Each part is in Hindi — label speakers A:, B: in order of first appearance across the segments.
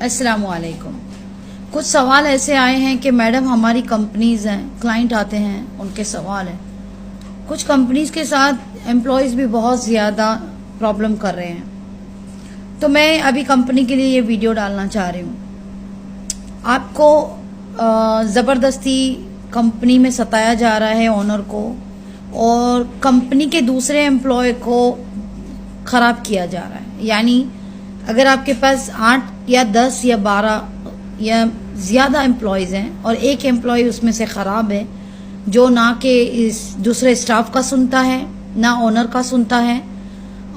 A: अस्सलाम वालेकुम। कुछ सवाल ऐसे आए हैं कि मैडम हमारी कंपनीज हैं, क्लाइंट आते हैं, उनके सवाल हैं। कुछ कंपनीज के साथ एम्प्लॉयज़ भी बहुत ज़्यादा प्रॉब्लम कर रहे हैं, तो मैं अभी कंपनी के लिए ये वीडियो डालना चाह रही हूँ। आपको ज़बरदस्ती कंपनी में सताया जा रहा है ओनर को, और कंपनी के दूसरे एम्प्लॉय को ख़राब किया जा रहा है। यानी अगर आपके पास 8 या 10 या 12 या ज़्यादा एम्प्लॉयज़ हैं और एक एम्प्लॉय उसमें से ख़राब है, जो ना कि इस दूसरे स्टाफ का सुनता है, ना ओनर का सुनता है,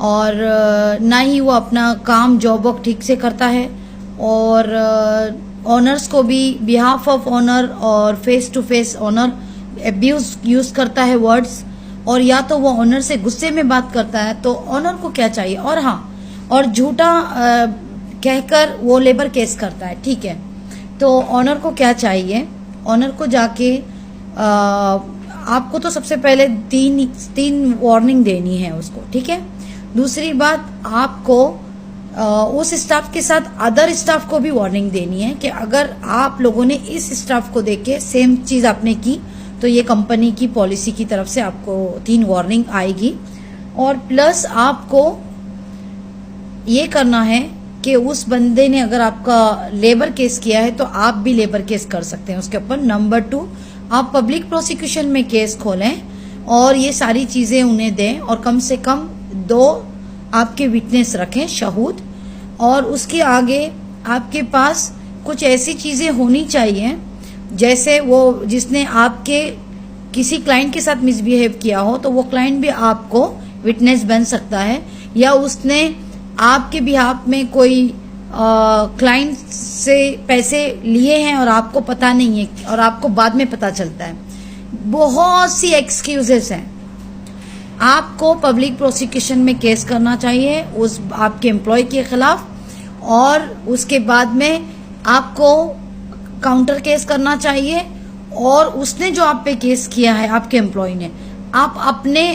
A: और ना ही वो अपना काम जॉब वर्क ठीक से करता है, और ओनर्स को भी बिहाफ ऑफ ओनर और face to face owner abuse use करता है वर्ड्स, और या तो वो ओनर से गुस्से में बात करता है। तो ओनर को क्या चाहिए? और हाँ, और झूठा कहकर वो लेबर केस करता है, ठीक है। तो ओनर को क्या चाहिए? ओनर को जाके आपको तो सबसे पहले तीन वार्निंग देनी है उसको, ठीक है। दूसरी बात, आपको उस स्टाफ के साथ अदर स्टाफ को भी वार्निंग देनी है कि अगर आप लोगों ने इस स्टाफ को देख के सेम चीज़ आपने की तो ये कंपनी की पॉलिसी की तरफ से आपको 3 वार्निंग आएगी। और प्लस आपको ये करना है कि उस बंदे ने अगर आपका लेबर केस किया है तो आप भी लेबर केस कर सकते हैं उसके ऊपर। नंबर 2, आप पब्लिक प्रोसिक्यूशन में केस खोलें और ये सारी चीज़ें उन्हें दें, और कम से कम 2 आपके विटनेस रखें, शहूद। और उसके आगे आपके पास कुछ ऐसी चीज़ें होनी चाहिए, जैसे वो जिसने आपके किसी क्लाइंट के साथ मिसबिहेव किया हो तो वो क्लाइंट भी आपको विटनेस बन सकता है, या उसने आपके बिहाफ में कोई क्लाइंट से पैसे लिए हैं और आपको पता नहीं है और आपको बाद में पता चलता है। बहुत सी एक्सक्यूजेस हैं। आपको पब्लिक प्रोसिक्यूशन में केस करना चाहिए उस आपके एम्प्लॉय के खिलाफ, और उसके बाद में आपको काउंटर केस करना चाहिए। और उसने जो आप पे केस किया है, आपके एम्प्लॉय ने, आप अपने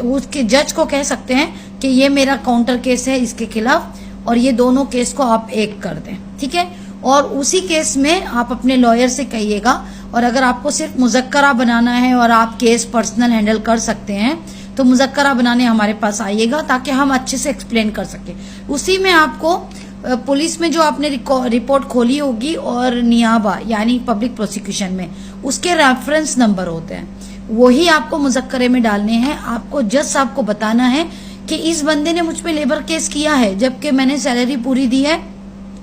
A: उसके जज को कह सकते हैं कि ये मेरा काउंटर केस है इसके खिलाफ, और ये दोनों केस को आप एक कर दें, ठीक है। और उसी केस में आप अपने लॉयर से कहिएगा, और अगर आपको सिर्फ मुज़क्करा बनाना है और आप केस पर्सनल हैंडल कर सकते हैं तो मुज़क्करा बनाने हमारे पास आइएगा, ताकि हम अच्छे से एक्सप्लेन कर सकें। उसी में आपको पुलिस में जो आपने रिपोर्ट खोली होगी और नियाबा यानी पब्लिक प्रोसिक्यूशन में उसके रेफरेंस नंबर होते हैं, वही आपको मुज़क्करे में डालने हैं। आपको जज साहब को बताना है कि इस बंदे ने मुझ पे लेबर केस किया है, जबकि मैंने सैलरी पूरी दी है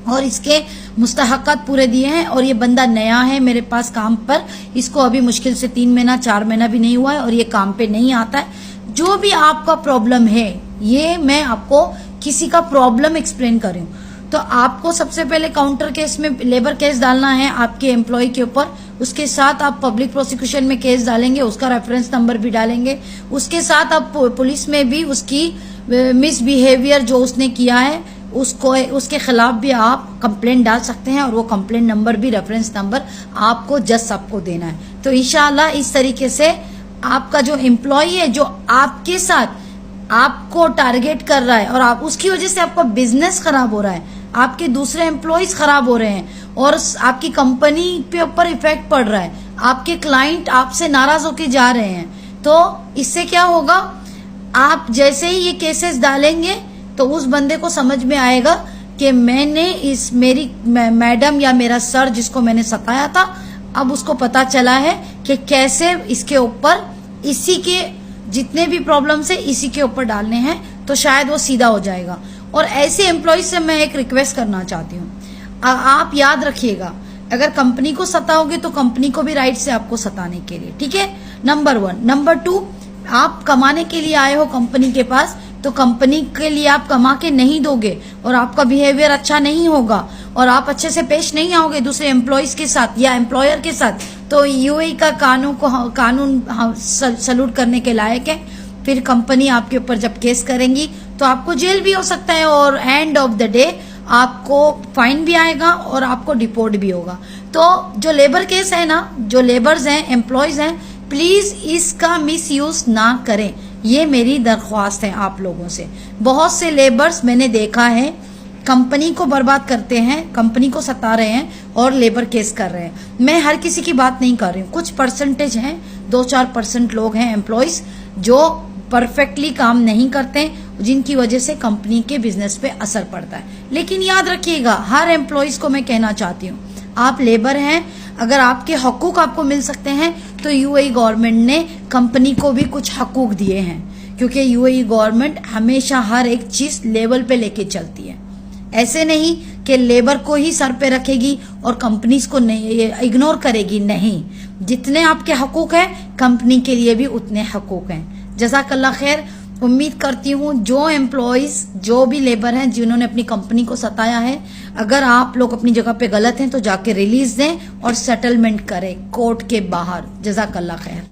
A: और इसके मुस्तहक़ात पूरे दिए हैं, और ये बंदा नया है मेरे पास काम पर, इसको अभी मुश्किल से 3 महीना 4 महीना भी नहीं हुआ है, और ये काम पे नहीं आता है। जो भी आपका प्रॉब्लम है, ये मैं आपको किसी का प्रॉब्लम एक्सप्लेन कर रही हूँ। तो आपको सबसे पहले काउंटर केस में लेबर केस डालना है आपके एम्प्लॉय के ऊपर, उसके साथ आप पब्लिक प्रोसिक्यूशन में केस डालेंगे, उसका रेफरेंस नंबर भी डालेंगे, उसके साथ आप पुलिस में भी उसकी मिसबिहेवियर जो उसने किया है उसको उसके खिलाफ भी आप कंप्लेंट डाल सकते हैं, और वो कंप्लेंट नंबर भी रेफरेंस नंबर आपको जज साहब को देना है। तो इंशाल्लाह इस तरीके से आपका जो एम्प्लॉय है, जो आपके साथ आपको टारगेट कर रहा है और आप उसकी वजह से आपका बिजनेस खराब हो रहा है, आपके दूसरे एम्प्लॉयज खराब हो रहे हैं और आपकी कंपनी पे ऊपर इफेक्ट पड़ रहा है, आपके क्लाइंट आपसे नाराज होके जा रहे हैं, तो इससे क्या होगा? आप जैसे ही ये केसेस डालेंगे तो उस बंदे को समझ में आएगा कि मैंने इस मेरी मैडम या मेरा सर जिसको मैंने सताया था, अब उसको पता चला है कि कैसे इसके ऊपर इसी के जितने भी प्रॉब्लम्स है इसी के ऊपर डालने हैं, तो शायद वो सीधा हो जाएगा। और ऐसे एम्प्लॉय से मैं एक रिक्वेस्ट करना चाहती हूँ, आप याद रखिएगा, अगर कंपनी को सताओगे तो कंपनी को भी राइट से आपको सताने के लिए, ठीक है। नंबर 1। नंबर 2, आप कमाने के लिए आए हो कंपनी के पास, तो कंपनी के लिए आप कमा के नहीं दोगे और आपका बिहेवियर अच्छा नहीं होगा और आप अच्छे से पेश नहीं आओगे दूसरे एम्प्लॉयज के साथ या एम्प्लॉयर के साथ, तो यूएई का कानून सल्यूट करने के लायक है। फिर कंपनी आपके ऊपर जब केस करेंगी तो आपको जेल भी हो सकता है, और एंड ऑफ द डे आपको फाइन भी आएगा और आपको डिपोर्ट भी होगा। तो जो लेबर केस है ना, जो लेबर्स हैं, एम्प्लॉयज हैं, प्लीज इसका मिसयूज ना करें, ये मेरी दरख्वास्त है आप लोगों से। बहुत से लेबर्स मैंने देखा है कंपनी को बर्बाद करते हैं, कंपनी को सता रहे हैं और लेबर केस कर रहे हैं। मैं हर किसी की बात नहीं कर रही हूँ, कुछ परसेंटेज हैं, 2-4% लोग हैं एम्प्लॉयज जो परफेक्टली काम नहीं करते, जिनकी वजह से कंपनी के बिजनेस पे असर पड़ता है। लेकिन याद रखिएगा, हर एम्प्लॉयज को मैं कहना चाहती हूँ, आप लेबर हैं, अगर आपके हकूक आपको मिल सकते हैं तो यूएई गवर्नमेंट ने कंपनी को भी कुछ हकूक दिए हैं, क्योंकि यूएई गवर्नमेंट हमेशा हर एक चीज लेवल पे लेके चलती है। ऐसे नहीं कि लेबर को ही सर पे रखेगी और कंपनीज को नहीं इग्नोर करेगी, नहीं, जितने आपके हकूक हैं कंपनी के लिए भी उतने हकूक हैं। जज़ाकल्लाह खैर। उम्मीद करती हूँ जो एम्प्लॉयज, जो भी लेबर हैं जिन्होंने अपनी कंपनी को सताया है, अगर आप लोग अपनी जगह पे गलत हैं तो जाके रिलीज दें और सेटलमेंट करें कोर्ट के बाहर। जज़ाकल्लाह खैर।